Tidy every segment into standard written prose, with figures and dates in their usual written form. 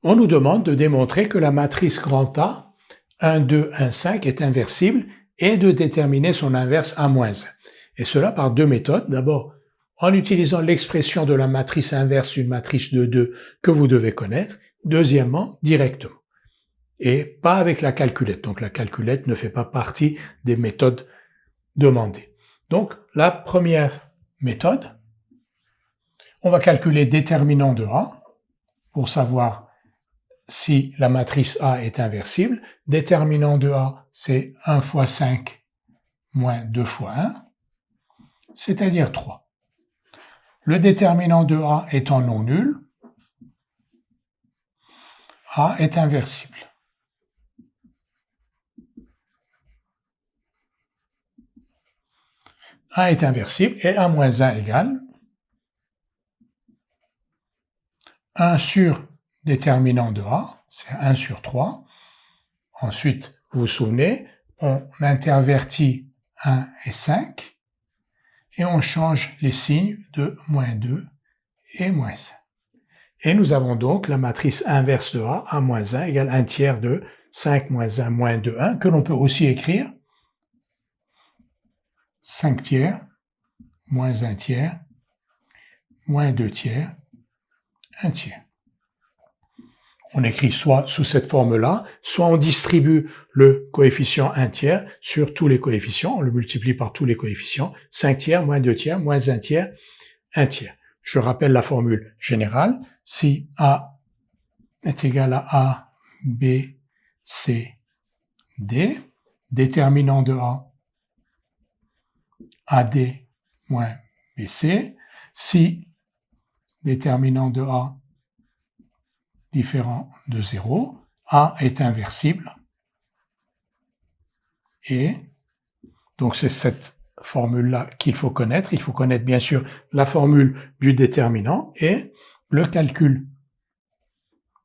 On nous demande de démontrer que la matrice grand A, 1, 2, 1, 5 est inversible et de déterminer son inverse A-1. Et cela par deux méthodes. D'abord, en utilisant l'expression de la matrice inverse d'une matrice de 2 que vous devez connaître. Deuxièmement, directement. Et pas avec la calculette. Donc la calculette ne fait pas partie des méthodes demandées. Donc la première méthode, on va calculer déterminant de A pour savoir si la matrice A est inversible. Déterminant de A, c'est 1 fois 5 moins 2 fois 1, c'est-à-dire 3. Le déterminant de A étant non nul, A est inversible. A est inversible et A moins 1 égale 1 sur déterminant de A, c'est 1 sur 3. Ensuite, vous vous souvenez, on intervertit 1 et 5 et on change les signes de moins 2 et moins 1. Et nous avons donc la matrice inverse de A, A moins 1 égale 1 tiers de 5 moins 1 moins 2, 1, que l'on peut aussi écrire 5 tiers moins 1 tiers moins 2 tiers 1 tiers. On écrit soit sous cette forme-là, soit on distribue le coefficient 1 tiers sur tous les coefficients, on le multiplie par tous les coefficients, 5 tiers, moins 2 tiers, moins 1 tiers, 1 tiers. Je rappelle la formule générale, si A est égal à A, B, C, D, déterminant de A, AD moins BC, si déterminant de A différent de 0, A est inversible, et donc c'est cette formule-là qu'il faut connaître. Il faut connaître bien sûr la formule du déterminant et le calcul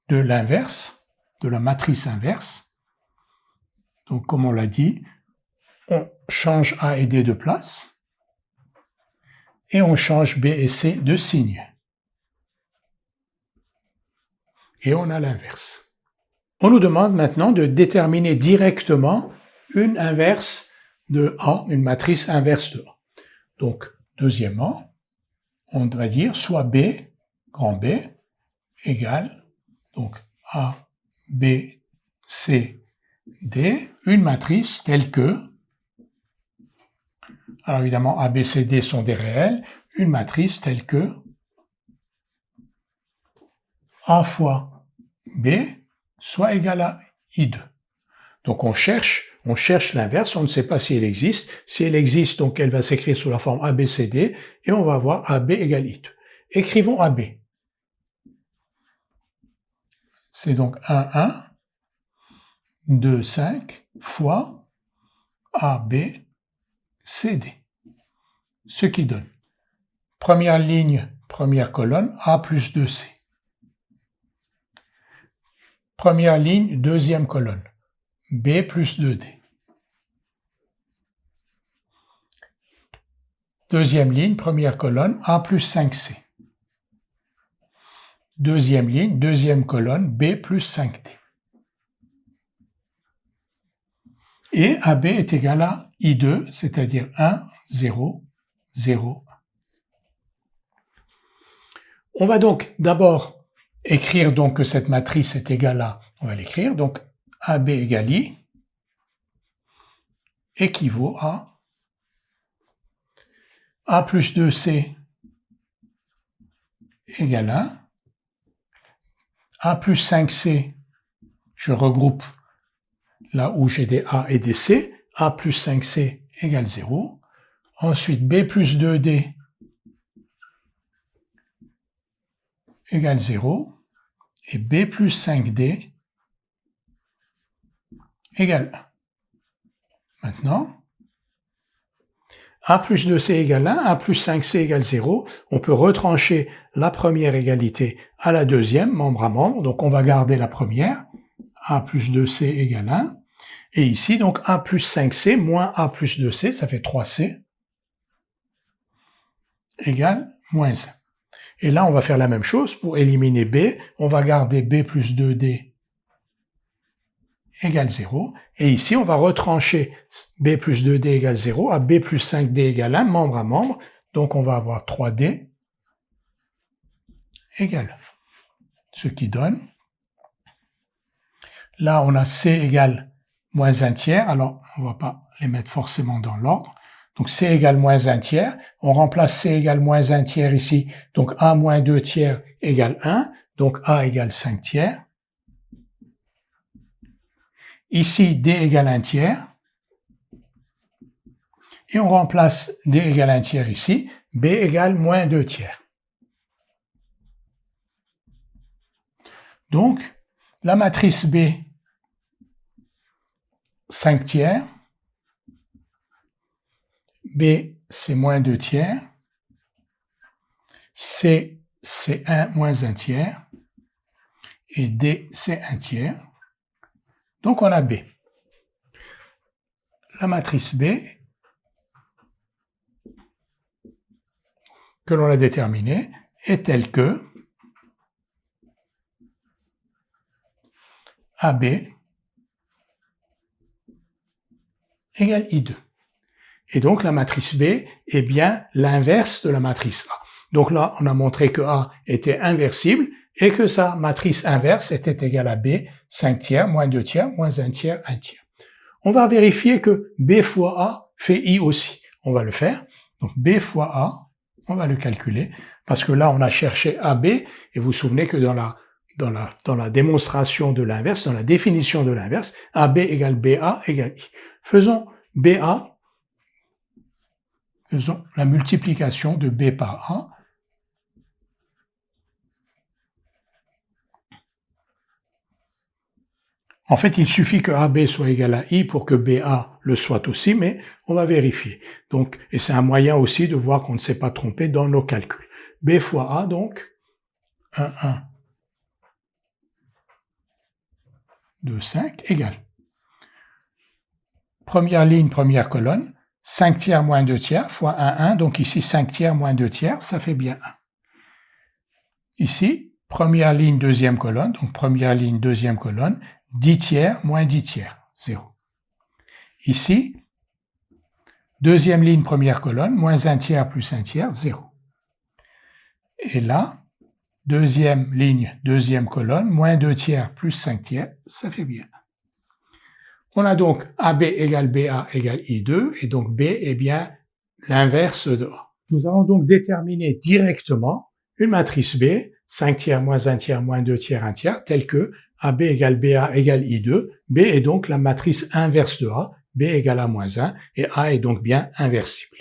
de l'inverse, de la matrice inverse. Donc comme on l'a dit, on change A et D de place et on change B et C de signe. Et on a l'inverse. On nous demande maintenant de déterminer directement une inverse de A, une matrice inverse de A. Donc, deuxièmement, on va dire soit B, grand B, égale, donc A, B, C, D, une matrice telle que, alors évidemment A, B, C, D sont des réels, une matrice telle que A fois B soit égal à I2. Donc on cherche l'inverse, on ne sait pas si elle existe. Si elle existe, donc elle va s'écrire sous la forme ABCD et on va avoir AB égale I2. Écrivons AB. C'est donc 1, 1, 2, 5 fois AB, CD. Ce qui donne première ligne, première colonne, A plus 2C. Première ligne, deuxième colonne, B plus 2D. Deuxième ligne, première colonne, A plus 5C. Deuxième ligne, deuxième colonne, B plus 5D. Et AB est égal à I2, c'est-à-dire 1, 0, 0. On va donc d'abord écrire donc que cette matrice est égale à, on va l'écrire, donc AB égale I équivaut à A plus 2C égale 1, A plus 5C, je regroupe là où j'ai des A et des C, A plus 5C égale 0, ensuite B plus 2D égale 0, et B plus 5D égale 1. Maintenant, A plus 2C égale 1, A plus 5C égale 0, on peut retrancher la première égalité à la deuxième, membre à membre, donc on va garder la première, A plus 2C égale 1, et ici, donc A plus 5C moins A plus 2C, ça fait 3C, égale moins 1. Et là, on va faire la même chose pour éliminer B. On va garder B plus 2D égale 0. Et ici, on va retrancher B plus 2D égale 0 à B plus 5D égale 1, membre à membre. Donc, on va avoir 3D égale 1. Ce qui donne, là, on a C égale moins 1 tiers. Alors, on ne va pas les mettre forcément dans l'ordre. Donc, C égale moins 1 tiers. On remplace C égale moins 1 tiers ici. Donc, A moins 2 tiers égale 1. Donc, A égale 5 tiers. Ici, D égale 1 tiers. Et on remplace D égale 1 tiers ici. B égale moins 2 tiers. Donc, la matrice B, 5 tiers. B, c'est moins 2 tiers. C, c'est 1 moins 1 tiers. Et D, c'est 1 tiers. Donc, on a B. La matrice B, que l'on a déterminée, est telle que AB égale I2. Et donc, la matrice B est bien l'inverse de la matrice A. Donc là, on a montré que A était inversible et que sa matrice inverse était égale à B, 5 tiers, moins 2 tiers, moins 1 tiers, 1 tiers. On va vérifier que B fois A fait I aussi. On va le faire. Donc B fois A, on va le calculer, parce que là, on a cherché AB, et vous vous souvenez que dans la démonstration de l'inverse, dans la définition de l'inverse, AB égale BA égale I. Faisons BA, faisons la multiplication de B par A. En fait, il suffit que AB soit égal à I pour que BA le soit aussi, mais on va vérifier. Donc, et c'est un moyen aussi de voir qu'on ne s'est pas trompé dans nos calculs. B fois A, donc, 1, 2, 5, égale. Première ligne, première colonne, 5 tiers moins 2 tiers fois 1, 1, donc ici 5 tiers moins 2 tiers, ça fait bien 1. Ici, première ligne, deuxième colonne, donc première ligne, deuxième colonne, 10 tiers moins 10 tiers, 0. Ici, deuxième ligne, première colonne, moins 1 tiers plus 1 tiers, 0. Et là, deuxième ligne, deuxième colonne, moins 2 tiers plus 5 tiers, ça fait bien 1. On a donc AB égale BA égale I2, et donc B est bien l'inverse de A. Nous allons donc déterminer directement une matrice B, 5 tiers moins 1 tiers moins 2 tiers 1 tiers, telle que AB égale BA égale I2. B est donc la matrice inverse de A, B égale A moins 1, et A est donc bien inversible.